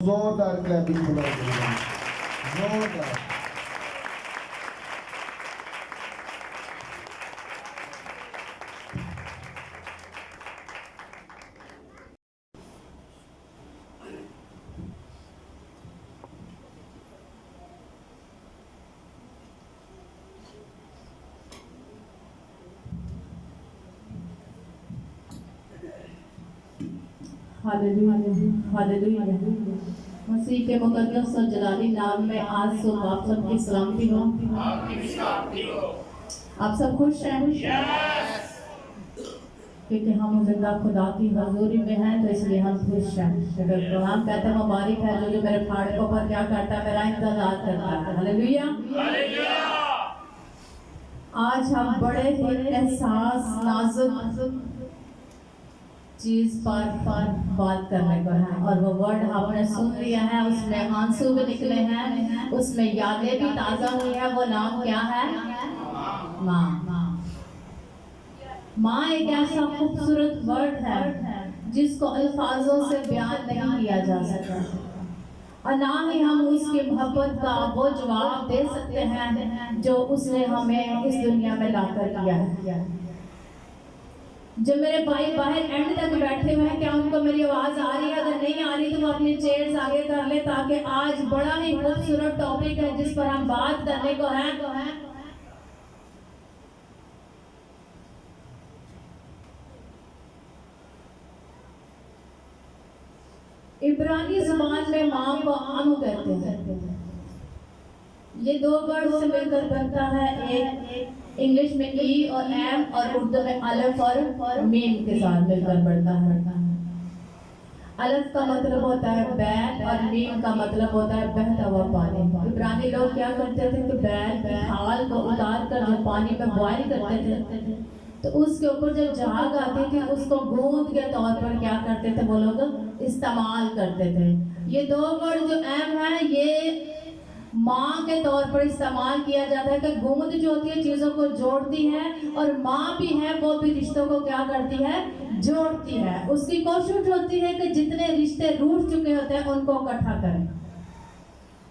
जोरदार क्लैपिंग बुलाइए, जोरदार। हालेलुया। मसीह के मुकद्दस और जलाली नाम में आज सुबह आप सबकी सलामती हो। आप सब खुश हैं? क्योंकि हम जिंदा खुदा की हजूरी में हैं, तो इसलिए हम खुश हैं। हम कहते हैं मुबारक है जो मेरे फाड़कों पर क्या करता है, मेरा इंतजार करता है। हालेलुया। आज हम बड़े ही एहसास नाजुक चीज पर बात करने को है, और वो वर्ड आपने सुन लिया है, उसमें आंसू भी निकले हैं, उसमें यादें भी ताजा हुई है। वो नाम क्या है? माँ। माँ एक ऐसा खूबसूरत वर्ड है जिसको अल्फाजों से बयान नहीं किया जा सकता, और ना ही हम उसकी मोहब्बत का वो जवाब दे सकते हैं जो उसने हमें इस दुनिया में लाकर किया है। जो मेरे भाई बाहर एंड तक बैठे हुए हैं, क्या उनको मेरी आवाज आ रही है? अगर नहीं आ रही तो वो अपनी चेयर्स आगे कर ले, ताकि आज बड़ा ही खूबसूरत टॉपिक है जिस पर हम बात करने को है। इब्रानी जुबान में माँ को आम कहते हैं। ये दो वर्ड से मिलकर बनता है, एक इंग्लिश में ई और एम, और उर्दू में अलिफ और मीम के साथ मिलकर बनता है। अलिफ का मतलब होता है बैल, और मीम का मतलब होता है बहता हुआ पानी। इब्रानी लोग क्या करते थे कि बैल की खाल को उतार कर जो पानी में बॉयल करते थे, तो उसके ऊपर जब झाग आती थी उसको गूंद के तौर पर क्या करते थे वो लोग इस्तेमाल करते थे। ये दो वर्ड जो एम है, ये माँ के तौर पर इस्तेमाल किया जाता है कि गूंद जो होती है चीजों को जोड़ती है, और माँ भी है वो भी रिश्तों को क्या करती है? जोड़ती है। उसकी कोशिश होती है कि जितने रिश्ते रूठ चुके होते हैं उनको इकट्ठा करें।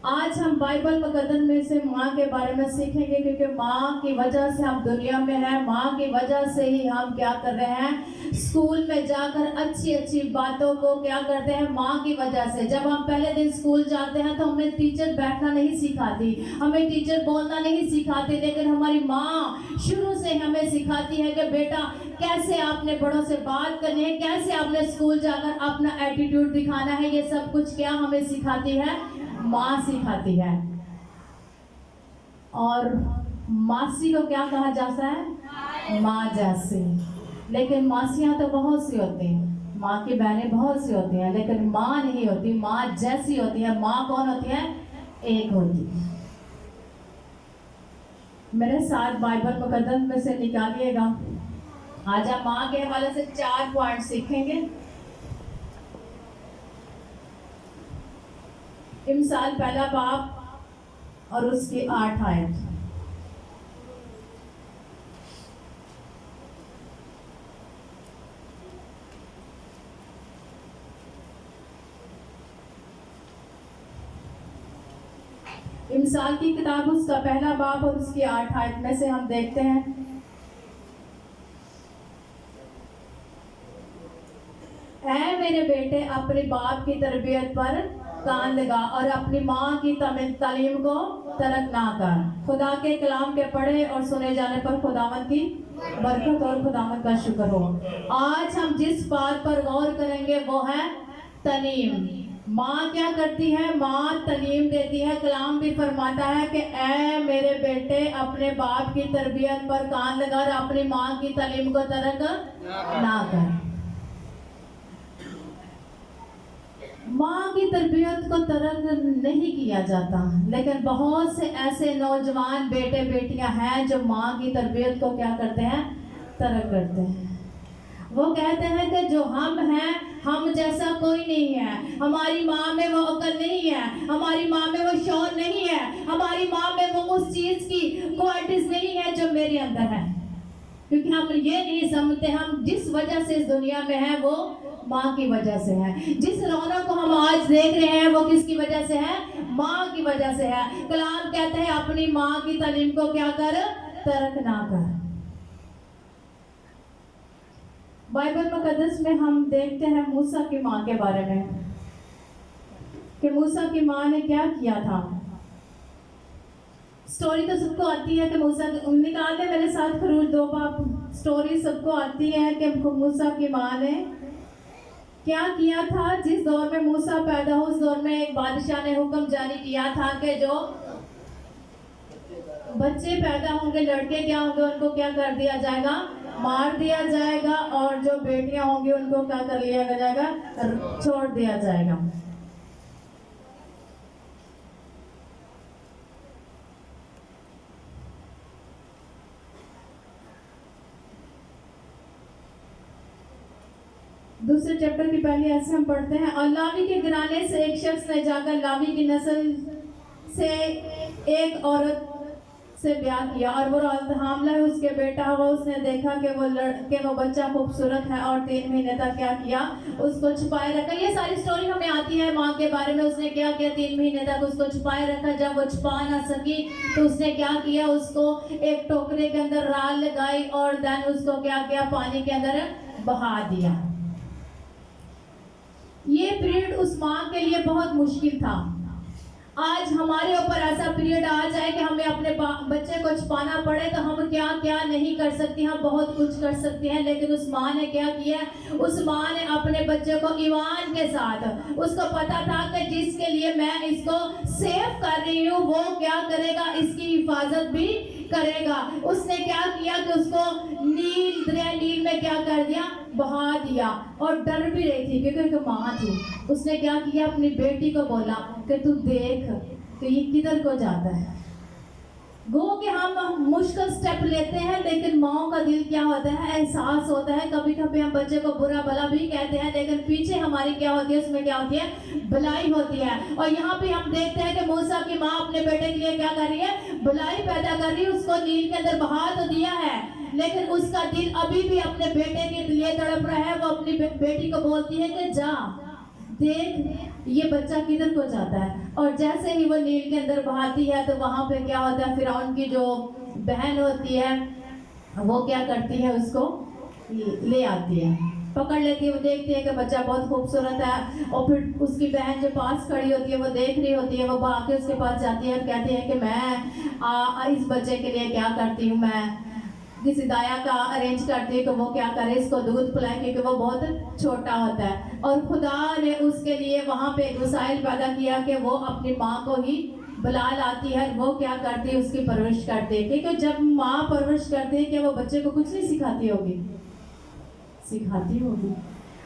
आज हम बाइबल मुकद्दस में से माँ के बारे में सीखेंगे, क्योंकि माँ की वजह से हम दुनिया में हैं। माँ की वजह से ही हम क्या कर रहे हैं? स्कूल में जाकर अच्छी अच्छी बातों को क्या करते हैं? माँ की वजह से। जब हम पहले दिन स्कूल जाते हैं तो हमें टीचर बैठना नहीं सिखाती, हमें टीचर बोलना नहीं सिखाती, लेकिन हमारी माँ शुरू से हमें सिखाती है कि बेटा कैसे आपने बड़ों से बात करनी है, कैसे आपने स्कूल जाकर अपना एटीट्यूड दिखाना है। ये सब कुछ क्या हमें सिखाती है? माँ सिखाती है। और मासी को क्या कहा जाता है? माँ जैसी। लेकिन मासियाँ तो बहुत सी होती हैं, माँ की बहनें बहुत सी होती हैं, लेकिन माँ नहीं होती, माँ जैसी होती है। माँ कौन होती है? एक होती है। मेरे साथ बाइबल मुकद्दस में से निकालिएगा। आज हम माँ के हवाले से 4 पॉइंट सीखेंगे। इमसाल पहला बाब और उसकी 8 आयत। इमसाल की किताब उसका पहला बाब और उसकी 8 आयत में से हम देखते हैं, ऐ मेरे बेटे अपने बाप की तरबियत पर कान लगा और अपनी माँ की तालीम को तर्क ना कर। खुदा के कलाम के पढ़े और सुने जाने पर खुदावंद की बरकत और खुदावंद का शुक्र हो। आज हम जिस बात पर गौर करेंगे वो है तालीम। माँ क्या करती है? माँ तालीम देती है। कलाम भी फरमाता है कि ऐ मेरे बेटे अपने बाप की तरबियत पर कान लगा और अपनी माँ की तालीम को तर्क ना कर। माँ की तरबियत को तर्क नहीं किया जाता, लेकिन बहुत से ऐसे नौजवान बेटे बेटियां हैं जो माँ की तरबियत को क्या करते हैं? तर्क करते हैं। वो कहते हैं कि जो हम हैं, हम जैसा कोई नहीं है। हमारी माँ में वो अकल नहीं है, हमारी माँ में वो शौर नहीं है, हमारी माँ में वो उस चीज की क्वालिटीज नहीं है जो मेरे अंदर है। क्योंकि हम ये नहीं समझते हम जिस वजह से इस दुनिया में हैं वो माँ की वजह से है। जिस रौनक को हम आज देख रहे हैं वो किसकी वजह से है? माँ की वजह से है। कलाम कहते हैं अपनी माँ की तालीम को क्या कर, तर्क ना कर। बाइबल मुकद्दस में हम देखते हैं मूसा की माँ के बारे में कि मूसा की माँ ने क्या किया था। स्टोरी तो सबको आती है कि मूसा निकाल दे मेरे साथ खरूज 2 बाप। स्टोरी सबको आती है कि मूसा की माँ ने क्या किया था। जिस दौर में मूसा पैदा हो उस दौर में एक बादशाह ने हुक्म जारी किया था कि जो बच्चे पैदा होंगे, लड़के क्या होंगे, उनको क्या कर दिया जाएगा, मार दिया जाएगा, और जो बेटियां होंगी उनको क्या कर लिया जाएगा, छोड़ दिया जाएगा। दूसरे चैप्टर की पहली ऐसे हम पढ़ते हैं, और लावी के घराने से एक शख्स ने जाकर लावी की नस्ल से एक औरत से ब्याह किया, और वो औरत हामला है, उसके बेटा हुआ। उसने देखा कि वो बच्चा खूबसूरत है, और 3 महीने तक क्या किया, उसको छुपाए रखा। ये सारी स्टोरी हमें आती है माँ के बारे में। उसने क्या किया, 3 महीने तक उसको छुपाए रखा। जब वो छुपा ना सकी तो उसने क्या किया, उसको एक टोकरे के अंदर राल लगाई, और देन उसको क्या किया, पानी के अंदर बहा दिया। ये पीरियड उस माँ के लिए बहुत मुश्किल था। आज हमारे ऊपर ऐसा पीरियड आ जाए कि हमें अपने बच्चे को छुपाना पड़े तो हम क्या क्या नहीं कर सकती, हम बहुत कुछ कर सकते हैं। लेकिन उस माँ ने क्या किया, उस माँ ने अपने बच्चे को ईमान के साथ, उसको पता था कि जिसके लिए मैं इसको सेव कर रही हूँ वो क्या करेगा, इसकी हिफाजत भी करेगा। उसने क्या किया कि उसको दरिया नील में क्या कर दिया, बहा दिया। और डर भी रही थी क्योंकि माँ थी। उसने क्या किया, अपनी बेटी को बोला कि तू देख कि ये किधर को जाता है। गो कि हम मुश्किल स्टेप लेते हैं, लेकिन माँ का दिल क्या होता है, एहसास होता है। कभी कभी हम बच्चे को बुरा भला भी कहते हैं, लेकिन पीछे हमारी क्या होती है, उसमें क्या होती है, भलाई होती है। और यहाँ पे हम देखते हैं कि मूसा की माँ अपने बेटे के लिए क्या कर रही है, भलाई पैदा कर रही है। उसको नील के अंदर बहा तो दिया है, लेकिन उसका दिल अभी भी अपने बेटे के लिए तड़प रहा है। वो अपनी बेटी को बोलती है कि जा देख ये बच्चा किधर को जाता है। और जैसे ही वो नील के अंदर बहाती है तो वहां पे क्या होता है, फिरौन की जो बहन होती है वो क्या करती है, उसको ले आती है, पकड़ लेती है। वो देखती है कि बच्चा बहुत खूबसूरत है, और फिर उसकी बहन जो पास खड़ी होती है वो देख रही होती है। वो भाग के उसके पास जाती है और कहती है कि मैं इस बच्चे के लिए क्या करती हूँ, मैं किसी दाया का अरेंज करती है कि वो क्या करे, इसको दूध पिलाए, क्योंकि वो बहुत छोटा होता है। और खुदा ने उसके लिए वहाँ पे वसाइल पैदा किया कि वो अपनी माँ को ही बुला लाती है। वो क्या करती है, उसकी परवरिश करती है। क्योंकि जब माँ परवरिश करती है कि वो बच्चे को कुछ नहीं सिखाती होगी, सिखाती होगी।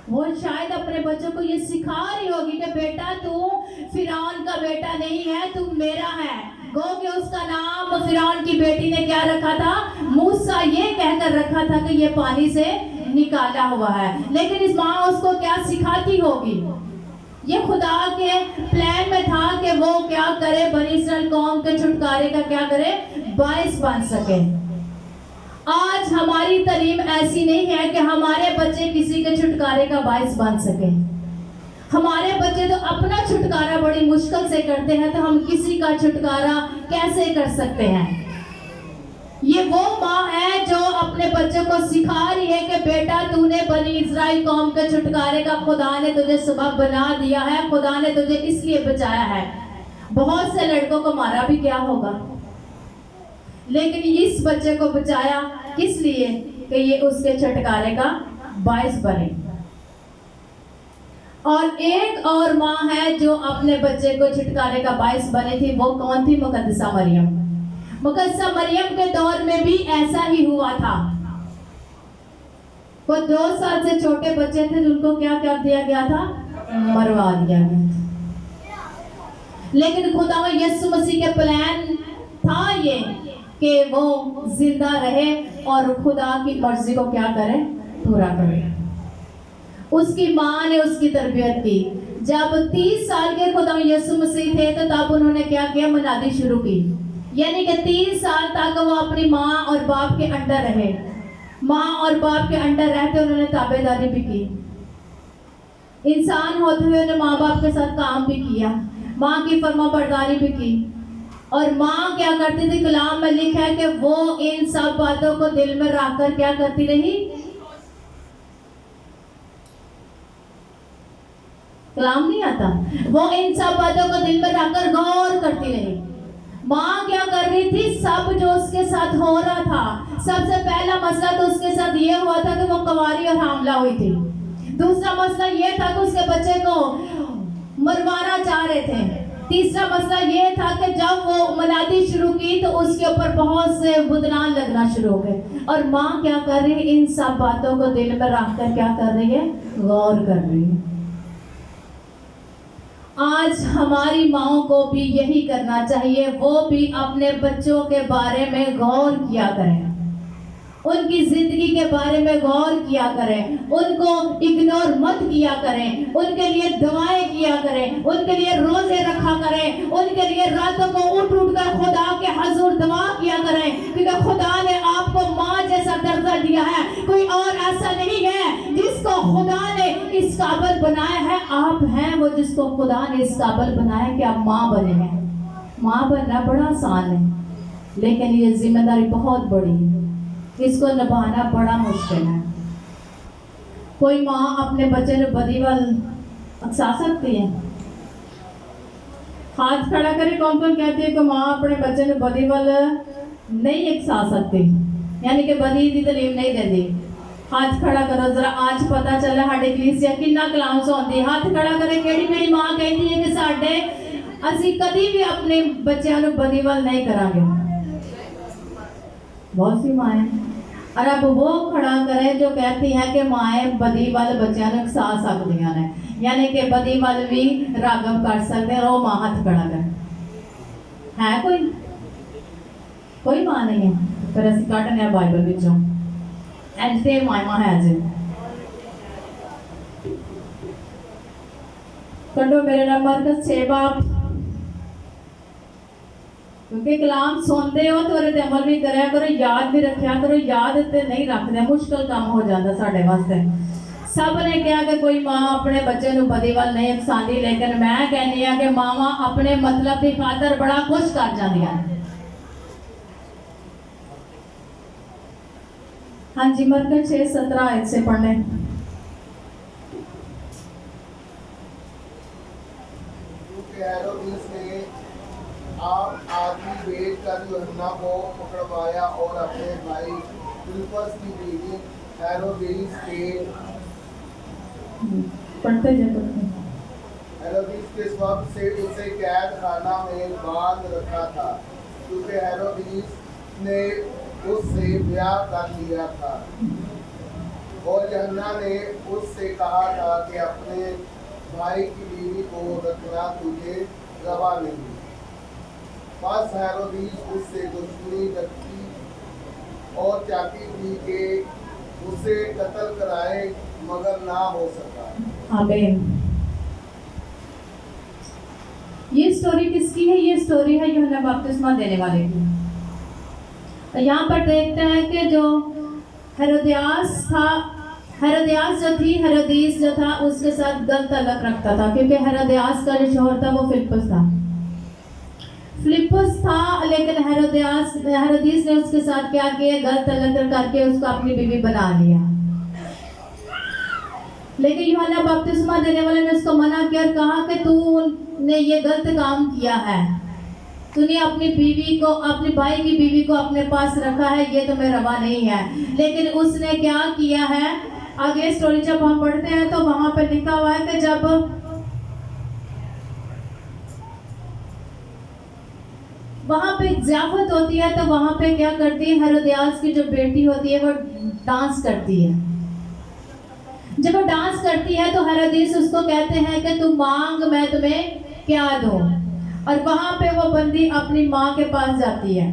वो शायद अपने बच्चों को ये सिखा रही होगी कि बेटा तू फिरौन का बेटा नहीं है, तू मेरा है। गो कि उसका नाम फिरौन की बेटी ने क्या रखा था, मूसा ये कहकर रखा था कि ये पानी से निकाला हुआ है। लेकिन इस माँ उसको क्या सिखाती होगी, ये खुदा के प्लान में था कि वो क्या करे, बनी इस्राएल कौम के छुटकारे का क्या करे, बायस बन सके। आज हमारी तालीम ऐसी नहीं है कि हमारे बच्चे किसी के छुटकारे का बायस बन सके। हमारे बच्चे तो अपना छुटकारा बड़ी मुश्किल से करते हैं, तो हम किसी का छुटकारा कैसे कर सकते हैं। ये वो माँ है जो अपने बच्चे को सिखा रही है कि बेटा तूने बनी इस्राएल कौम के छुटकारे का खुदा ने तुझे सबब बना दिया है, खुदा ने तुझे इसलिए बचाया है। बहुत से लड़कों को मारा भी क्या होगा, लेकिन इस बच्चे को बचाया किस लिए, कि ये उसके छुटकारे का बायस बने। और एक और माँ है जो अपने बच्चे को छुटकारे का बायस बनी थी, वो कौन थी, मुकद्दसा मरियम। मुकद्दसा मरियम के दौर में भी ऐसा ही हुआ था। वो 2 साल से छोटे बच्चे थे जिनको क्या कर दिया गया था, मरवा दिया गया। लेकिन खुदा यीशु मसीह के प्लान था ये कि वो जिंदा रहे और खुदा की मर्जी को क्या करे, पूरा करे। उसकी माँ ने उसकी तरबियत की। जब 30 साल के खुदा यीशु मसीह थे तो तब उन्होंने क्या किया, मुनादी शुरू की। यानी कि 30 साल तक वो अपनी माँ और बाप के अंडर रहे। माँ और बाप के अंडर रहते उन्होंने ताबेदारी भी की। इंसान होते हुए उन्होंने माँ बाप के साथ काम भी किया, माँ की फर्माबरदारी भी की। और माँ क्या करती थी, कलाम में लिखा है कि वो इन सब बातों को दिल में रखकर क्या करती रही, कलाम नहीं आता, वो इन सब बातों को दिल में रखकर गौर करती रही। माँ क्या कर रही थी, सब जो उसके साथ हो रहा था, सबसे पहला मसला तो उसके साथ ये हुआ था कि वो कुंवारी और हामला हुई थी। दूसरा मसला ये था कि उसके बच्चे को मरवाना चाह रहे थे। तीसरा मसला ये था कि जब वो मनादी शुरू की तो उसके ऊपर बहुत से बुदनान लगना शुरू हो गए। और माँ क्या कर रही है, इन सब बातों को दिल में रखकर क्या कर रही है, गौर कर रही है। आज हमारी माओं को भी यही करना चाहिए, वो भी अपने बच्चों के बारे में गौर किया करें, उनकी जिंदगी के बारे में गौर किया करें, उनको इग्नोर मत किया करें, उनके लिए दुआएं किया करें, उनके लिए रोजे रखा करें, उनके लिए रातों को उठ कर खुदा के हजूर दुआ किया करें, क्योंकि खुदा ने आपको माँ जैसा दर्जा दिया है। कोई और ऐसा नहीं है जिसको खुदा ने इस काबिल बनाया है, आप हैं वो जिसको खुदा ने इस काबिल बनाया कि आप माँ बने हैं। माँ बनना बड़ा आसान है, लेकिन ये जिम्मेदारी बहुत बड़ी है, इसको निभाना बड़ा मुश्किल है। कोई माँ अपने बच्चे ने बदीवाल अक्सा सकती है? हाथ खड़ा करे, कौन कौन कहती है कि माँ अपने बच्चे ने बदीवाल नहीं अक्सा सकती, यानी कि बदी की तलीम नहीं देती? हाथ खड़ा करो जरा, आज पता चला साडे कलीसिया कितना कलाम सुनती। हाथ खड़ा करे, केड़ी माँ कहती है कि साडे असी कभी भी अपने बच्चों को बदीवाल नहीं करांगे? बहुत सी माएँ। और अब वो खड़ा करे जो कहती है कि माएँ बदी वाले बच्चों को उकसा सकती हैं, यानी कि बदी वाले भी रागम कर सकते हैं, और वो माँ हाथ खड़ा करे। है कोई माँ नहीं है? फिर असं कटने बाइबल विचों ऐसे माँ है जी, कटो मेरे नंबर का 6 बाप, क्योंकि कलाम सुनते हो तो ਉਹਦੇ अमल भी कराया करो, याद भी रखा करो। याद ते नहीं रखते, मुश्किल काम हो जाता साढ़े वास्ते। सब ने कहा कि कोई माँ अपने बच्चे को बदीवाल नहीं अकसांदी, लेकिन मैं कहनी है कि मावां अपने मतलब की खातर बड़ा कुछ कर जांदियां। हाँ जी, मरकज 6:17 आयत से पढ़ने। आप आदमी भेज कर यूहन्ना को पकड़वाया और अपने भाई फिलिप्पस की बीवी हेरोदिस के वक्त से उसे कैद खाना में बांध रखा था, क्योंकि हेरोदिस ने उससे ब्याह कर लिया था। और यूहन्ना ने उससे कहा था कि अपने भाई की बीवी को रखना तुझे रवा नहीं। बस हेरोदिस उससे दुश्मनी रखी और चाहती थी कि उसे कत्ल कराए, मगर ना हो सका। आमीन। ये स्टोरी किसकी है? ये स्टोरी है यूहन्ना बपतिस्मा देने वाले की। तो यहाँ पर देखते हैं कि जो हेरोदियास था, हेरोदिस जो था उसके साथ गलत तलक रखता था, क्योंकि हेरोदियास का जो शोहर था वो फिलिप्पस था, लेकिन हेरोदिस ने उसके साथ क्या किया, गलत तलक करके उसको अपनी बीवी बना लिया। लेकिन यूहन्ना बपतिस्मा देने वाले ने उसको मना किया और कहा कि तूने ये गलत काम किया है, तूने अपनी भाई की बीवी को अपने पास रखा है, ये तुम्हें रवा नहीं है। लेकिन उसने क्या किया है, आगे स्टोरी जब हम पढ़ते हैं तो वहां पे लिखा हुआ है कि जब वहां पे ज़ियाफत होती है तो वहां पे क्या करती है, हेरोदियास की जो बेटी होती है वो डांस करती है। जब वो डांस करती है तो हेरोदिस उसको कहते हैं कि तू मांग, मैं तुम्हें क्या दूं। और वहां पे वो बंदी अपनी माँ के पास जाती है।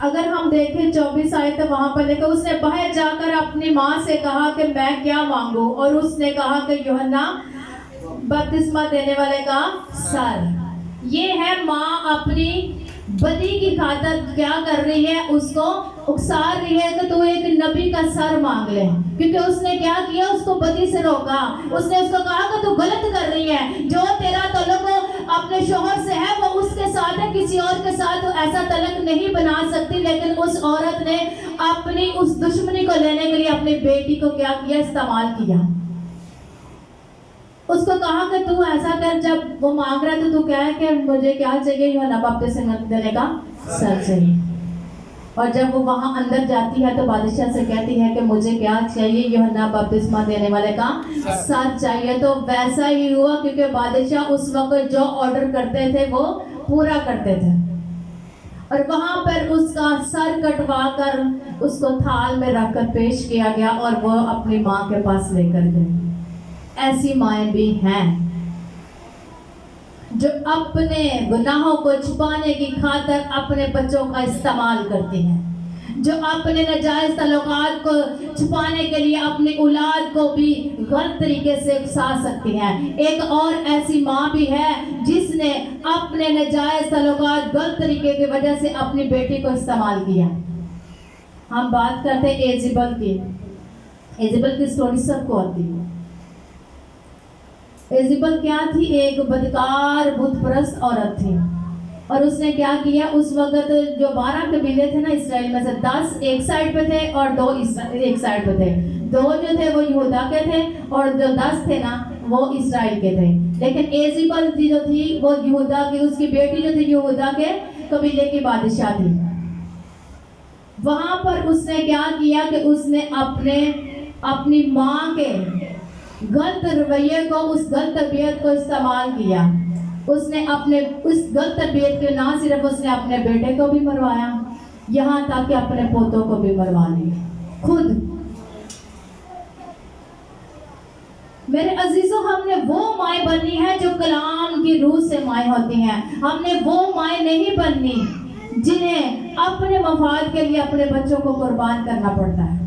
अगर हम देखें 24 आयत तो वहां पर लिखा, उसने बाहर जाकर अपनी माँ से कहा कि मैं क्या मांगू, और उसने कहा कि यूहन्ना बपतिस्मा देने वाले का सर। ये है माँ अपनी बदी की खातर क्या कर रही है, उसको उकसा रही है कि तू एक नबी का सर मांग ले, क्योंकि उसने क्या किया, उसको बदी से रोका। उसने उसको कहा कि तू गलत कर रही है, जो तेरा तल्लुक अपने शोहर से है वो उसके साथ है, किसी और के साथ ऐसा तल्लुक नहीं बना सकती। लेकिन उस औरत ने अपनी उस दुश्मनी को लेने के लिए अपनी बेटी को क्या किया, इस्तेमाल किया। उसको कहा कि तू ऐसा कर, जब वो मांग रहा है तो तू क्या है कि मुझे क्या चाहिए, यूहन्ना बपतिस्मा देने का सर चाहिए। और जब वो वहां अंदर जाती है तो बादशाह से कहती है कि मुझे क्या चाहिए, यूहन्ना बपतिस्मा देने वाले का सर चाहिए। तो वैसा ही हुआ, क्योंकि बादशाह उस वक्त जो ऑर्डर करते थे वो पूरा करते थे। और वहां पर उसका सर कटवा कर उसको थाल में रखकर पेश किया गया और वो अपनी माँ के पास लेकर गए। ऐसी माएँ भी हैं जो अपने गुनाहों को छुपाने की खातिर अपने बच्चों का इस्तेमाल करती हैं, जो अपने नाजायज तल्लुकात को छुपाने के लिए अपनी औलाद को भी गलत तरीके से उकसा सकती हैं। एक और ऐसी माँ भी है जिसने अपने नाजायज तल्लुकात गलत तरीके की वजह से अपनी बेटी को इस्तेमाल किया। हम बात करते हैं एजेबल की। एजेबल की स्टोरी सबको आती है। एजेबल क्या थी, एक बदकार बुतपरस्त औरत थी। और उसने क्या किया, उस वक्त जो 12 कबीले थे ना इसराइल में से, 10 एक साइड पे थे और 2 एक साइड पे थे। 2 जो थे वो यहूदा के थे और जो 10 थे ना वो इसराइल के थे। लेकिन एजेबल जो थी वो यहूदा की, उसकी बेटी जो थी यहूदा के कबीले की बादशाह थी। वहां पर उसने क्या किया कि उसने अपनी माँ के गलत रवैये को, उस गलत तरबियत को इस्तेमाल किया। उसने अपने उस गलत तरबियत के ना सिर्फ उसने अपने बेटे को भी मरवाया, यहाँ तक कि अपने पोतों को भी मरवा लिया खुद। मेरे अजीजों, हमने वो माएँ बननी है जो कलाम की रूह से माएँ होती हैं। हमने वो माएँ नहीं बननी जिन्हें अपने मफाद के लिए अपने बच्चों को कुर्बान करना पड़ता है।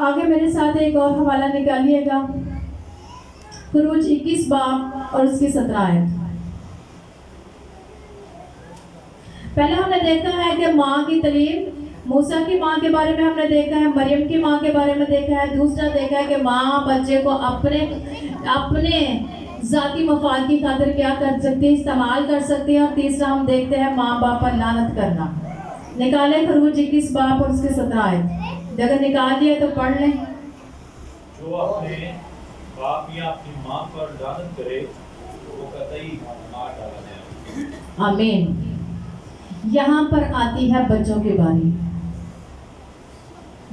आगे मेरे साथ एक और हवाला निकालिएगा, खुरूज 21 बाब और उसकी 17 आयत। पहले हमने देखा है कि माँ की तालीम, मूसा की माँ के बारे में हमने देखा है, मरियम की माँ के बारे में देखा है। दूसरा देखा है कि माँ बच्चे को अपने जाती मफाद की खातिर क्या कर सकती है, इस्तेमाल कर सकती है। और तीसरा हम देखते हैं माँ बाप पर लानत करना। निकाले खुरूज 21 बाब और उसकी 17 आयत। अगर निकाल दिया तो पढ़ लें। जो अपने बाप या अपनी माँ पर लानत करे वो कतई मार डाला जाएगा। आमीन। यहाँ पर आती है बच्चों की बारी।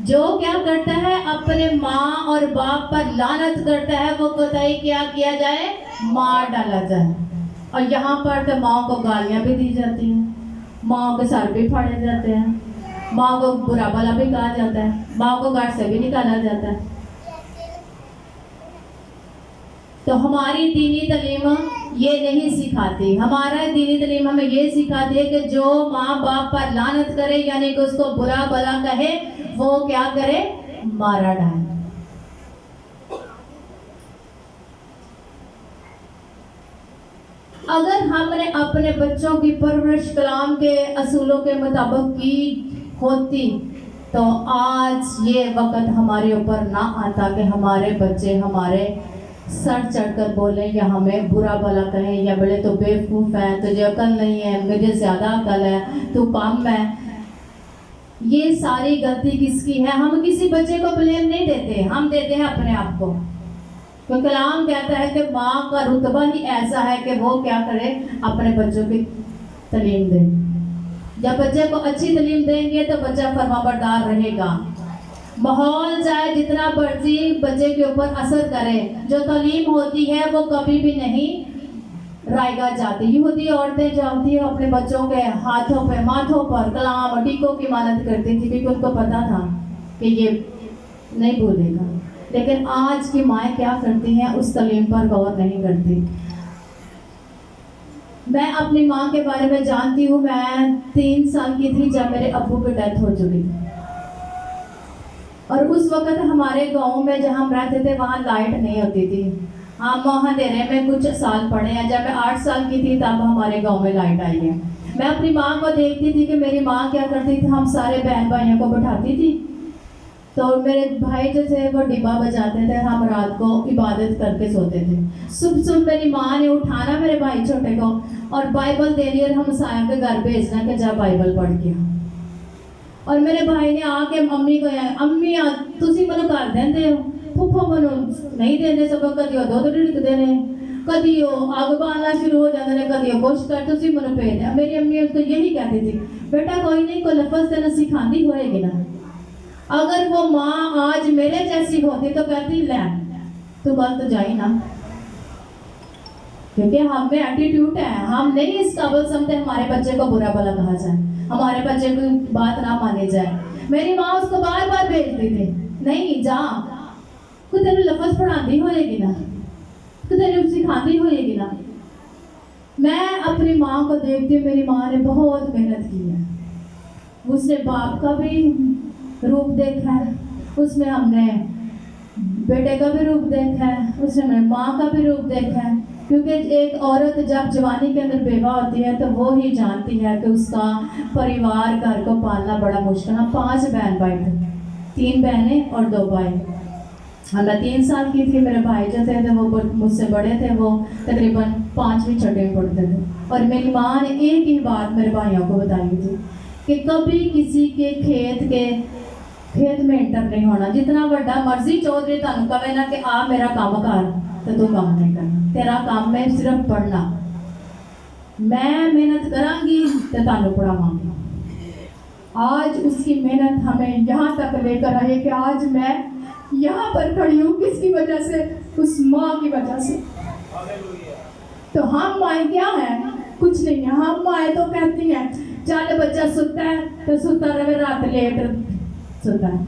जो क्या करता है, अपने माँ और बाप पर लानत करता है, वो कतई क्या किया जाए, मार डाला जाए। और यहाँ पर तो माँ को गालियाँ भी दी जाती हैं, माँ के सर भी फाड़े जाते हैं, माँ को बुरा भला भी कहा जाता है, माँ को घर से भी निकाला जाता है। तो हमारी दीनी तालीम ये नहीं सिखाती। हमारा दीनी तालीम हमें ये सिखाती है कि जो माँ बाप पर लानत करे, यानी कि उसको बुरा भला कहे, वो क्या करे, मारा डाले। अगर हमने अपने बच्चों की परवरिश कलाम के असूलों के मुताबिक की होती तो आज ये वक्त हमारे ऊपर ना आता कि हमारे बच्चे हमारे सर चढ़कर बोले या हमें बुरा भला कहें, या बड़े तो बेवकूफ़ हैं, तुझे अकल नहीं है, मुझे ज़्यादा अकल है, तू कम है। ये सारी गलती किसकी है? हम किसी बच्चे को ब्लेम नहीं देते, हम देते हैं अपने आप को। तो कलाम कहता है कि माँ का रुतबा ही ऐसा है कि वो क्या करे, अपने बच्चों की तालीम दे। जब बच्चे को अच्छी तालीम देंगे तो बच्चा फरमाबरदार रहेगा। माहौल चाहे जितना मर्जी बच्चे के ऊपर असर करे, जो तालीम होती है वो कभी भी नहीं रायगा जाती। यहूदी औरतें जो होती है अपने बच्चों के हाथों पे, माथों पर कलाम और टीकों की मानत करती थी, क्योंकि उनको पता था कि ये नहीं भूलेगा। लेकिन आज की माएँ क्या करती हैं, उस तालीम पर गौर नहीं करती। मैं अपनी माँ के बारे में जानती हूँ। मैं 3 साल की थी जब मेरे अब्बू की डेथ हो चुकी थी, और उस वक्त हमारे गांव में जहाँ हम रहते थे वहाँ लाइट नहीं होती थी। हम अंधेरे में कुछ साल पढ़े हैं। जब मैं 8 साल की थी तब हमारे गांव में लाइट आई है। मैं अपनी माँ को देखती थी कि मेरी माँ क्या करती थी, हम सारे बहन भाइयों को बैठाती थी, तो मेरे भाई जो थे वो डिब्बा बजाते थे, हम रात को इबादत करके सोते थे। सुबह सुबह मेरी माँ ने उठाना मेरे भाई छोटे को और बाइबल देनी और हम साया के घर भेजना कि जा बाइबल पढ़ के आ। और मेरे भाई ने आके मम्मी को अम्मी तुसी मनो कर देंदे हो, फुफो मनो नहीं देंदे, सब कदी वो दुध ढिड़कदे ने, कदी वो आग बालना शुरू हो जाते ने, कदी वो कुछ कर तुसी मनो भेज दे। मेरी अम्मी उसको यही कहती थी, बेटा कोई नहीं, को लफज तेन सिखाती होएगी ना। अगर वो माँ आज मेरे जैसी होती तो कहती ले तू बात तो जाई ना, क्योंकि हम में एटीट्यूड है, हम नहीं इस काबिल समझते हमारे बच्चे को बुरा भला कहा जाए, हमारे बच्चे की बात ना मानी जाए। मेरी माँ उसको बार बार भेजती थी, नहीं जा, खुद तेरे लफ्ज पढ़ाती होएगी ना, खुद तेरे सिखाती होएगी ना। मैं अपनी माँ को देखती हूँ, मेरी माँ ने बहुत मेहनत की है, उसने बाप का भी रूप देखा है, उसमें हमने बेटे का भी रूप देखा है, उसने हमने माँ का भी रूप देखा है। क्योंकि एक औरत जब जवानी के अंदर बेवा होती है तो वो ही जानती है कि उसका परिवार घर को पालना बड़ा मुश्किल है। 5 बहन भाई थे, 3 बहनें और 2 भाई। मैं 3 साल की थी, मेरे भाई जो थे वो मुझसे बड़े थे, वो तकरीबन 5वीं छठे में पढ़ते थे। और मेरी माँ ने एक ही बात मेरे भाइयों को बताई थी कि कभी किसी के खेत में एंटर नहीं होना। जितना बड़ा मर्जी चौधरी तुम कहे ना कि आ मेरा काम कर, तो तू काम नहीं करना, तेरा काम है सिर्फ पढ़ना। मैं मेहनत करांगी तो तुम पढ़ावांगी। आज उसकी मेहनत हमें यहाँ तक लेकर आई कि आज मैं यहाँ पर खड़ी हूँ, किसकी वजह से? उस माँ की वजह से। तो हम माए क्या है? कुछ नहीं है। हम माए तो कहती हैं चल बच्चा सोता है तो सोता रहे, रात लेट सोता है,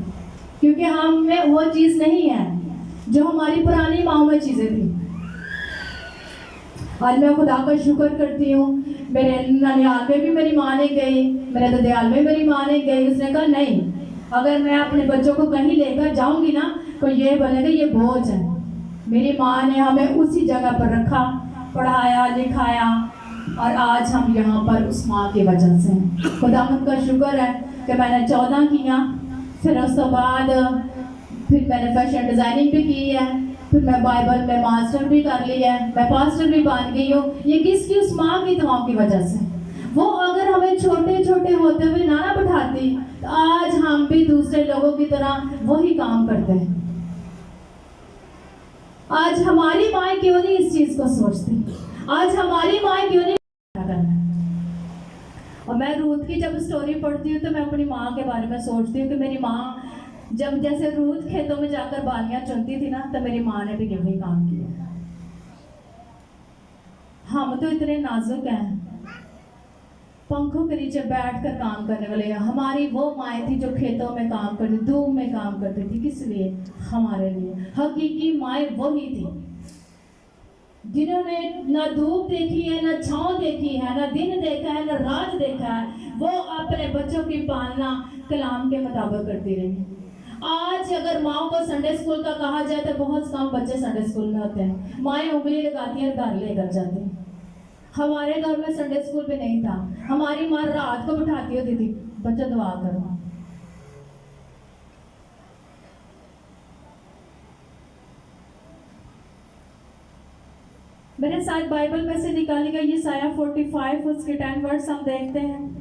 क्योंकि हम में वो चीज़ नहीं है जो हमारी पुरानी माओ में चीज़ें थी। आज मैं खुदा का शुक्र करती हूँ, मेरे ननिहाल में भी मेरी माँ ने गई, मेरे ददियाल में मेरी माँ ने गई। उसने कहा नहीं, अगर मैं अपने बच्चों को कहीं लेकर जाऊँगी ना तो ये बोलेगा ये बोझ है। मेरी माँ ने हमें उसी जगह पर रखा, पढ़ाया लिखाया, और आज हम यहाँ पर उस माँ की वजह से हैं। खुदावंद का शुक्र है कि मैंने 14 किया, फिर उस बाद फिर मैंने फैशन डिज़ाइनिंग भी की है, फिर मैं बाइबल में मास्टर भी कर लिया है, मैं पास्टर भी बन गई हूँ। ये किसकी? उस माँ की दुआओं की वजह से। वो अगर हमें छोटे छोटे होते हुए ना बैठाती तो आज हम भी दूसरे लोगों की तरह वही काम करते हैं। आज हमारी माँ क्यों नहीं इस चीज़ को सोचती? आज हमारी माँ क्यों नहीं करना? और मैं रूथ की जब स्टोरी पढ़ती हूँ तो मैं अपनी माँ के बारे में सोचती हूँ कि मेरी माँ जब जैसे रूथ खेतों में जाकर बालियाँ चुनती थी ना, तो मेरी माँ ने भी यही काम किया। हम तो इतने नाजुक हैं, पंखों के नीचे बैठकर काम करने वाले हैं। हमारी वो माएँ थी जो खेतों में काम करती, धूप में काम करती थी। किस लिए? हमारे लिए। हकीकी माएँ वही थी जिन्होंने ना धूप देखी है, ना छाँव देखी है, ना दिन देखा है, ना रात देखा है। वो अपने बच्चों की पालना कलाम के मुताबिक करती रही। आज अगर माँ को संडे स्कूल का कहा जाए तो बहुत कम बच्चे संडे स्कूल में होते हैं। माएँ उंगली लगाती हैं, घर लेकर जाती हैं। हमारे घर में संडे स्कूल भी नहीं था। हमारी माँ रात को बिठाती होती थी, बच्चा दुआ करो। मेरे साथ बाइबल में से निकाली गई यशायाह 45 उसके 10 वर्ड्स हम देखते हैं।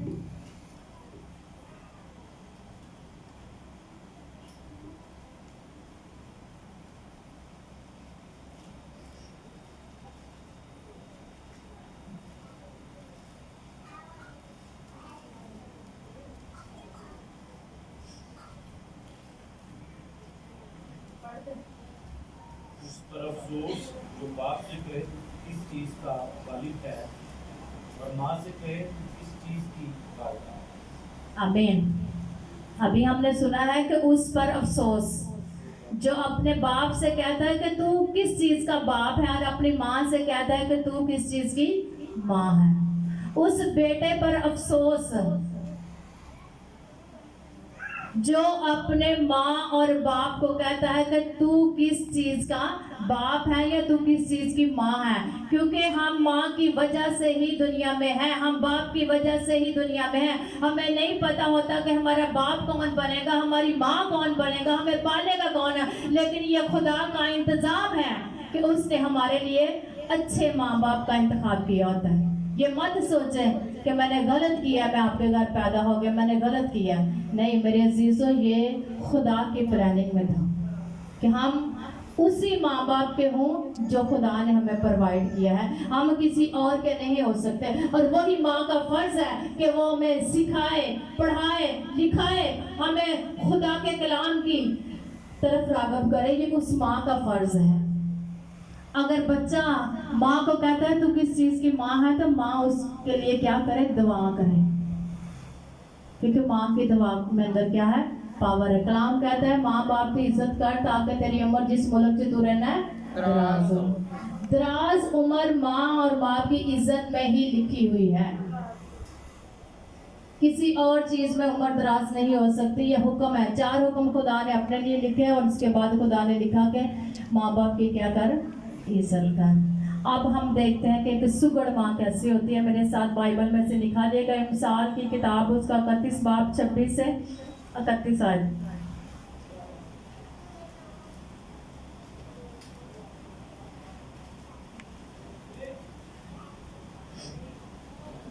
उस पर अफसोस जो बाप से कहे किस चीज का वालिद है, और माँ से कहे किस चीज की वालिदा है। आमीन। अभी हमने सुना है कि उस पर अफसोस जो अपने बाप से कहता है कि तू किस चीज का बाप है, और अपनी माँ से कहता है कि तू किस चीज की माँ है। उस बेटे पर अफसोस जो अपने माँ और बाप को कहता है कि तू किस चीज का बाप है या तू किस चीज की माँ है, क्योंकि हम माँ की वजह से ही दुनिया में है, हम बाप की वजह से ही दुनिया में है। हमें नहीं पता होता कि हमारा बाप कौन बनेगा, हमारी माँ कौन बनेगा, हमें पालेगा कौन है, लेकिन ये खुदा का इंतजाम है कि उसने हमारे लिए अच्छे माँ बाप का इंतखाब किया होता है। ये मत सोचें कि मैंने गलत किया, मैं आपके घर पैदा हो गया, मैंने गलत किया। नहीं मेरे अजीजों, ये खुदा की प्लानिंग में था कि हम उसी माँ बाप के हों जो खुदा ने हमें प्रोवाइड किया है, हम किसी और के नहीं हो सकते। और वही माँ का फर्ज है कि वो हमें सिखाए, पढ़ाए, लिखाए, हमें खुदा के कलाम की तरफ राग़िब करे। ये उस माँ का फर्ज है। अगर बच्चा माँ को कहता है तू किस चीज की माँ है, तो माँ उसके लिए क्या करे, दुआ करे, क्योंकि माँ की दुआ में अंदर क्या है, पावर है। कलाम कहता है माँ बाप की इज्जत कर ताकि तेरी उम्र जिस मुल्क से तू रहना है दराज हो। दराज उम्र माँ और बाप की इज्जत में ही लिखी हुई है, किसी और चीज में उम्र दराज नहीं हो सकती। ये हुक्म है, 4 हुक्म खुदा ने अपने लिए लिखे और उसके बाद खुदा ने लिखा कि माँ बाप की क्या कर, इज्जत कर। अब हम देखते हैं कि एक सुगड़ माँ कैसी होती है। मेरे साथ बाइबल में से लिखा दिया गया मिसाल की किताब उसका 31 बाब 26 से 31 आयत।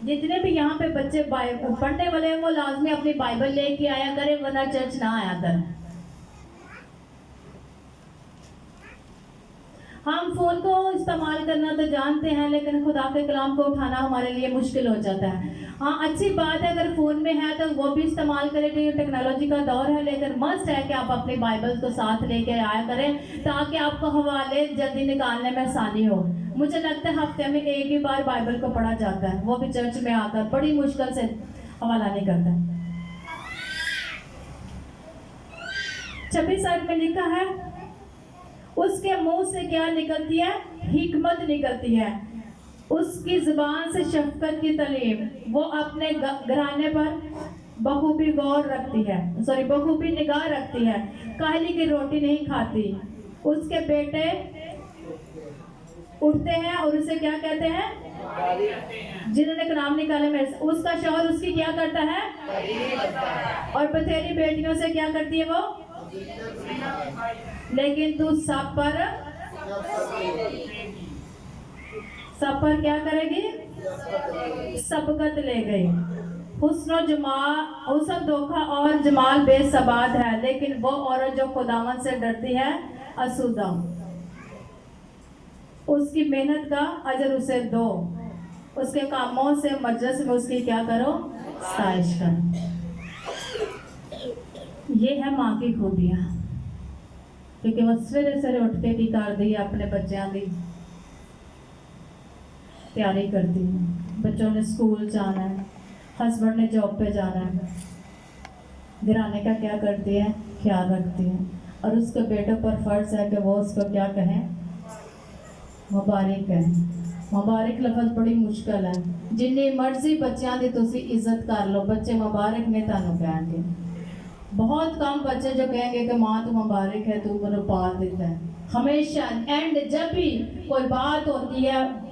जितने भी यहाँ पे बच्चे पढ़ने वाले हैं वो लाजमी अपनी बाइबल लेके आया करें, वरना चर्च ना आया करें। हम फोन को इस्तेमाल करना तो जानते हैं, लेकिन खुदा के कलाम को उठाना हमारे लिए मुश्किल हो जाता है। हाँ, अच्छी बात है अगर फ़ोन में है तो वो भी इस्तेमाल करें, तो ये टेक्नोलॉजी का दौर है, लेकिन मस्ट है कि आप अपनी बाइबल को साथ लेके आया करें ताकि आपको हवाले जल्दी निकालने में आसानी हो। मुझे लगता है हफ्ते में 1 ही बार बाइबल को पढ़ा जाता है, वो भी चर्च में आकर बड़ी मुश्किल से हवाला नहीं करता। 26 आयत में लिखा है उसके मुंह से क्या निकलती है, हिकमत निकलती है, उसकी जुबान से शफकत की तालीम, वो अपने घराने पर बखूबी गौर रखती है, बखूबी निगाह रखती है, काली की रोटी नहीं खाती। उसके बेटे उठते हैं और उसे क्या कहते हैं, जिन्होंने नाम निकाले मेरे से। उसका शौहर उसकी क्या करता है, और बतेरी बेटियों से क्या करती है वो, लेकिन तू सब पर क्या करेगी, सबकत ले गई। हुस्न धोखा और जमाल बेसबाद है, लेकिन वो औरत जो खुदावन से डरती है आसूदा। उसकी मेहनत का अजर उसे दो, उसके कामों से मजलिस में उसकी क्या करो, साइश करो। ये है माँ की खूबियाँ, क्योंकि वो सवेरे सवेरे उठ के की कर दी अपने बच्चों की तैयारी करती है। बच्चों ने स्कूल जाना है, हस्बैंड ने जॉब पे जाना है, घराने का क्या करती है, ख्याल रखती है। और उसके बेटों पर फर्ज है कि वो उसको क्या कहें, मुबारक है। मुबारक लफ्ज़ बड़ी मुश्किल है, जिन्नी मर्जी बच्चों की तुसी इज्जत कर लो, बच्चे मुबारक ने तानू कहेंगे। बहुत कम बच्चे जो कहेंगे कि माँ तू मुबारक है, तू मुझे पाल देता है। हमेशा एंड जब भी कोई बात होती है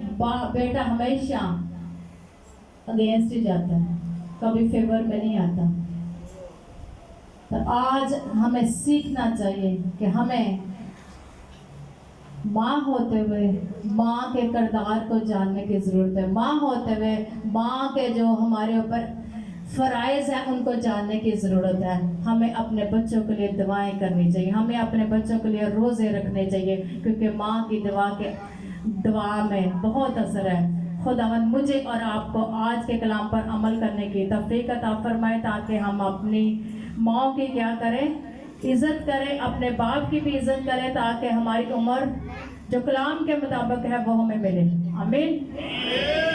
बेटा हमेशा अगेंस्ट ही जाता है, कभी फेवर में नहीं आता। तो आज हमें सीखना चाहिए कि हमें माँ होते हुए माँ के किरदार को जानने की ज़रूरत है। माँ होते हुए माँ के जो हमारे ऊपर फ़राइज़ हैं उनको जानने की ज़रूरत है। हमें अपने बच्चों के लिए दुआएं करनी चाहिए, हमें अपने बच्चों के लिए रोज़े रखने चाहिए, क्योंकि माँ की दुआ में बहुत असर है। खुदावंद मुझे और आपको आज के कलाम पर अमल करने की तौफीक अता फरमाए, ताकि हम अपनी माँ की क्या करें, इज़्ज़त करें, अपने बाप की भी इज़्ज़त करें, ताकि हमारी उम्र जो कलाम के मुताबिक है वो हमें मिले। आमीन।